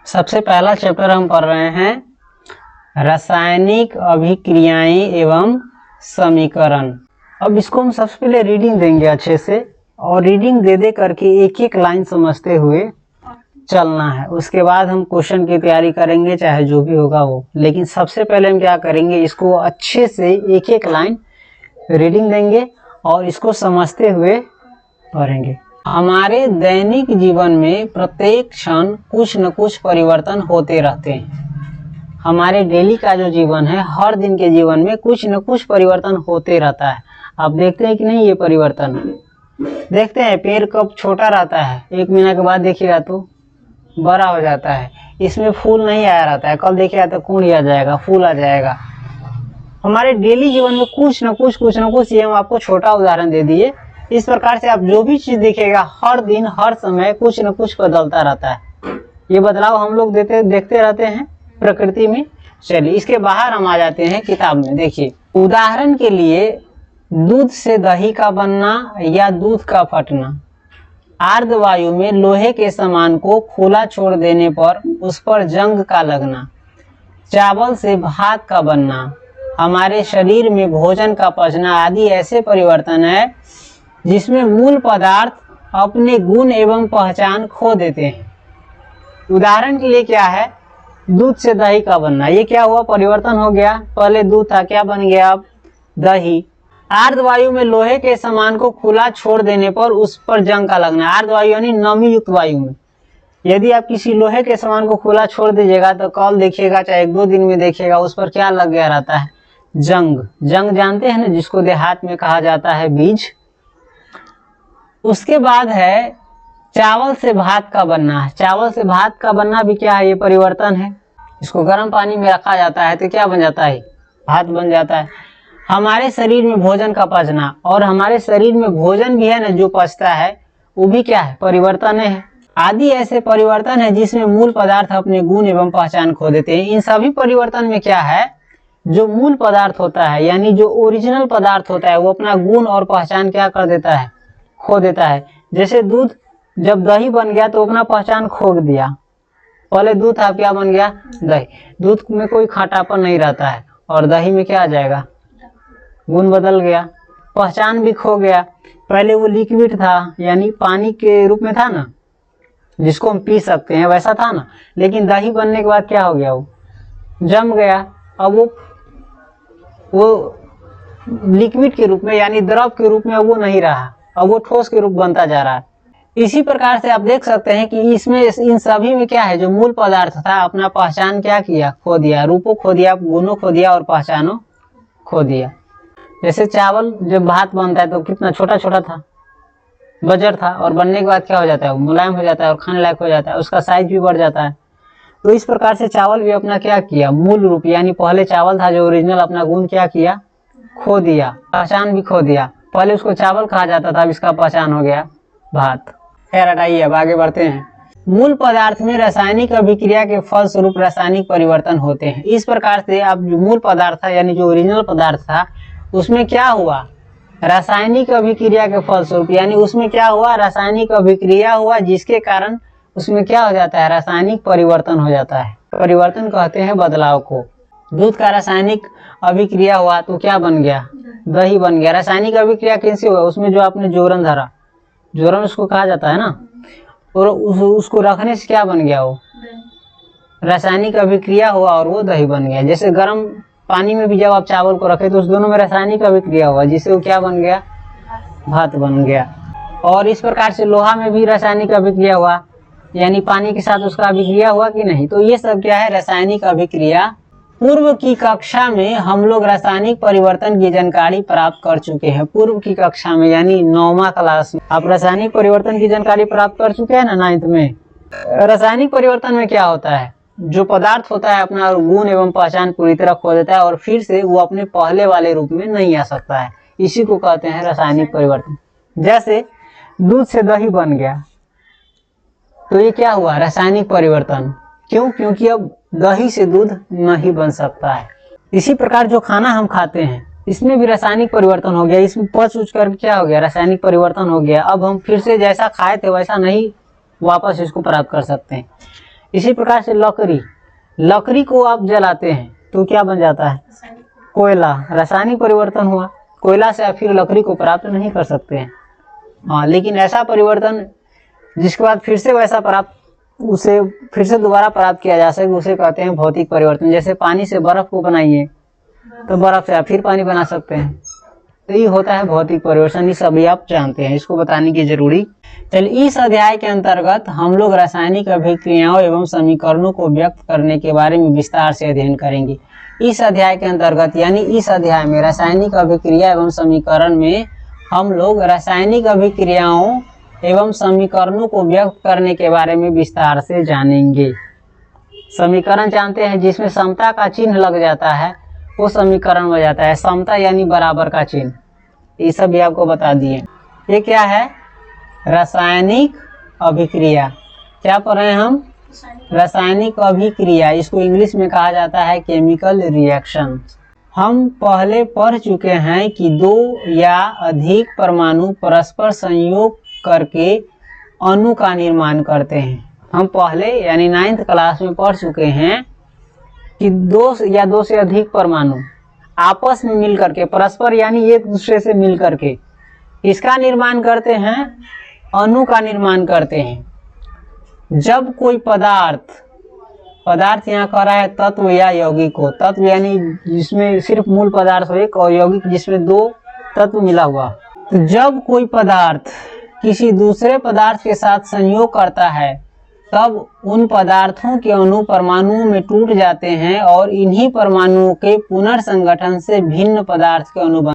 सबसे पहला चैप्टर हम पढ़ रहे हैं रासायनिक अभिक्रियाएं एवं समीकरण। अब इसको हम सबसे पहले रीडिंग देंगे अच्छे से, और रीडिंग दे करके एक एक लाइन समझते हुए चलना है। उसके बाद हम क्वेश्चन की तैयारी करेंगे, चाहे जो भी होगा वो। लेकिन सबसे पहले हम क्या करेंगे, इसको अच्छे से एक एक लाइन रीडिंग देंगे और इसको समझते हुए पढ़ेंगे। हमारे दैनिक जीवन में प्रत्येक क्षण कुछ न कुछ परिवर्तन होते रहते हैं। हमारे डेली का जो जीवन है, हर दिन के जीवन में कुछ न कुछ परिवर्तन होते रहता है। आप देखते हैं कि नहीं, ये परिवर्तन देखते हैं। पेड़ कब छोटा रहता है, 1 महीना के बाद देखिएगा तो बड़ा हो जाता है। इसमें फूल नहीं आया रहता है, कल देखिएगा तो कुंडी आ जाएगा, फूल आ जाएगा। हमारे डेली जीवन में कुछ न कुछ, ये हम आपको छोटा उदाहरण दे दिए। इस प्रकार से आप जो भी चीज देखेगा, हर दिन हर समय कुछ न कुछ बदलता रहता है। ये बदलाव हम लोग देखते रहते हैं प्रकृति में। चलिए इसके बाहर हम आ जाते हैं किताब में। देखिए, उदाहरण के लिए दूध से दही का बनना या दूध का फटना, आर्द्र वायु में लोहे के सामान को खुला छोड़ देने पर उस पर जंग का लगना, चावल से भात का बनना, हमारे शरीर में भोजन का पचना आदि ऐसे परिवर्तन है जिसमें मूल पदार्थ अपने गुण एवं पहचान खो देते हैं। उदाहरण के लिए क्या है, दूध से दही का बनना, ये क्या हुआ, परिवर्तन हो गया। पहले दूध था, क्या बन गया अब दही। आर्द्र वायु में लोहे के सामान को खुला छोड़ देने पर उस पर जंग का लगना, आर्द्र वायु यानी नमी युक्त वायु में यदि आप किसी लोहे के सामान को खुला छोड़ दीजिएगा तो कल देखिएगा, चाहे 1-2 दिन में देखिएगा, उस पर क्या लग गया रहता है, जंग। जंग जानते हैं ना, जिसको देहात में कहा जाता है बीज। उसके बाद है चावल से भात का बनना। चावल से भात का बनना भी क्या है, ये परिवर्तन है। इसको गर्म पानी में रखा जाता है तो क्या बन जाता है, भात बन जाता है। हमारे शरीर में भोजन का पचना, और हमारे शरीर में भोजन भी है ना जो पचता है, वो भी क्या है, परिवर्तन है। आदि ऐसे परिवर्तन है जिसमें मूल पदार्थ अपने गुण एवं पहचान खो देते हैं। इन सभी परिवर्तन में क्या है, जो मूल पदार्थ होता है यानी जो ओरिजिनल पदार्थ होता है, वो अपना गुण और पहचान क्या कर देता है, खो देता है। जैसे दूध जब दही बन गया तो अपना पहचान खो दिया। पहले दूध था, क्या बन गया, दही। दूध में कोई खटापन नहीं रहता है, और दही में क्या आ जाएगा, गुण बदल गया, पहचान भी खो गया। पहले वो लिक्विड था, यानी पानी के रूप में था ना, जिसको हम पी सकते हैं, वैसा था ना। लेकिन दही बनने के बाद क्या हो गया, वो जम गया। अब वो लिक्विड के रूप में यानी द्रव के रूप में वो नहीं रहा, अब वो ठोस के रूप बनता जा रहा है। इसी प्रकार से आप देख सकते हैं कि इसमें इन सभी में क्या है, जो मूल पदार्थ था अपना पहचान क्या किया, खो दिया, रूपों खो दिया, गुणों खो दिया और पहचानों खो दिया। जैसे चावल जब भात बनता है तो कितना छोटा छोटा था, बजर था, और बनने के बाद क्या हो जाता है, मुलायम हो जाता है और खाने लायक हो जाता है, उसका साइज भी बढ़ जाता है। तो इस प्रकार से चावल भी अपना क्या किया, मूल रूप यानी पहले चावल था जो ओरिजिनल, अपना गुण क्या किया, खो दिया, पहचान भी खो दिया। पहले उसको चावल कहा जाता था, अब इसका पहचान हो गया भात। खैर हटाइए, अब आगे बढ़ते हैं। मूल पदार्थ में रासायनिक अभिक्रिया के फलस्वरूप रासायनिक परिवर्तन होते हैं। इस प्रकार से अब जो मूल पदार्थ था यानी जो ओरिजिनल पदार्थ था, उसमें क्या हुआ, रासायनिक अभिक्रिया के फलस्वरूप, यानी उसमें क्या हुआ, रासायनिक अभिक्रिया हुआ, जिसके कारण उसमें क्या हो जाता है, रासायनिक परिवर्तन हो जाता है। परिवर्तन कहते हैं बदलाव को। दूध का रासायनिक अभिक्रिया हुआ तो क्या बन गया, दही बन गया। रासायनिक अभिक्रिया कैसे हुआ, उसमें जो आपने जोरन धरा, जोरन उसको कहा जाता है ना, और उसको रखने से क्या बन गया, वो रासायनिक अभिक्रिया हुआ और वो दही बन गया। जैसे गर्म पानी में भी जब आप चावल को रखे तो उस दोनों में रासायनिक अभिक्रिया हुआ, जिससे वो क्या बन गया, भात बन गया। और इस प्रकार से लोहा में भी रासायनिक अभिक्रिया हुआ, यानी पानी के साथ उसका अभिक्रिया हुआ कि नहीं। तो ये सब क्या है, रासायनिक अभिक्रिया। पूर्व की कक्षा में हम लोग रासायनिक परिवर्तन की जानकारी प्राप्त कर चुके हैं। पूर्व की कक्षा में यानी 9वां क्लास में आप रासायनिक परिवर्तन की जानकारी प्राप्त कर चुके हैं ना, 9th में। रासायनिक परिवर्तन में क्या होता है, जो पदार्थ होता है अपना गुण एवं पहचान पूरी तरह खो देता है और फिर से वो अपने पहले वाले रूप में नहीं आ सकता है। इसी को कहते हैं रासायनिक परिवर्तन। जैसे दूध से दही बन गया तो ये क्या हुआ, रासायनिक परिवर्तन। क्यों, क्योंकि अब दही से दूध नहीं बन सकता है। इसी प्रकार जो खाना हम खाते हैं इसमें भी रासायनिक परिवर्तन हो गया, इसमें पच उच कर क्या हो गया, रासायनिक परिवर्तन हो गया। अब हम फिर से जैसा खाए थे वैसा नहीं वापस इसको प्राप्त कर सकते हैं। इसी प्रकार से लकड़ी को आप जलाते हैं तो क्या बन जाता है? कोयला। रासायनिक परिवर्तन हुआ, कोयला से आप फिर लकड़ी को प्राप्त नहीं कर सकते हैं। हाँ, लेकिन ऐसा परिवर्तन जिसके बाद फिर से वैसा उसे फिर से दोबारा प्राप्त किया जा सके, उसे कहते हैं भौतिक परिवर्तन। जैसे पानी से बर्फ को बनाइए तो बर्फ से आप फिर पानी बना सकते हैं, तो ये होता है भौतिक परिवर्तन। ये सभी आप जानते हैं, इसको बताने की जरूरी। चलिए, इस अध्याय के अंतर्गत हम लोग रासायनिक अभिक्रियाओं एवं समीकरणों को व्यक्त करने के बारे में विस्तार से अध्ययन करेंगे। इस अध्याय के अंतर्गत यानी इस अध्याय में रासायनिक अभिक्रिया एवं समीकरण में हम लोग रासायनिक अभिक्रियाओं एवं समीकरणों को व्यक्त करने के बारे में विस्तार से जानेंगे। समीकरण जानते हैं, जिसमें समता का चिन्ह लग जाता है वो समीकरण हो जाता है। समता यानी बराबर का चिन्ह, ये सब भी आपको बता दिए। ये क्या है? रासायनिक अभिक्रिया। क्या पढ़ रहे हैं हम? रासायनिक अभिक्रिया। इसको इंग्लिश में कहा जाता है केमिकल रिएक्शन। हम पहले पढ़ चुके हैं कि दो या अधिक परमाणु परस्पर संयोग करके अणु का निर्माण करते हैं। हम पहले यानी 9th क्लास में पढ़ चुके हैं कि दो या दो से अधिक परमाणु आपस में मिल करके, परस्पर यानी एक दूसरे से मिल करके इसका निर्माण करते हैं, अणु का निर्माण करते हैं। जब कोई पदार्थ यहाँ कह रहा है तत्व या यौगिक हो, तत्व यानी जिसमें सिर्फ मूल पदार्थ हो एक, और यौगिक जिसमें दो तत्व मिला हुआ। तो जब कोई पदार्थ किसी दूसरे पदार्थ के साथ संयोग करता है तब उन पदार्थों के अणु परमाणुओं में टूट जाते हैं और इन्हीं परमाणुओं के पुनर्संगठन से भिन्न पदार्थ के अणु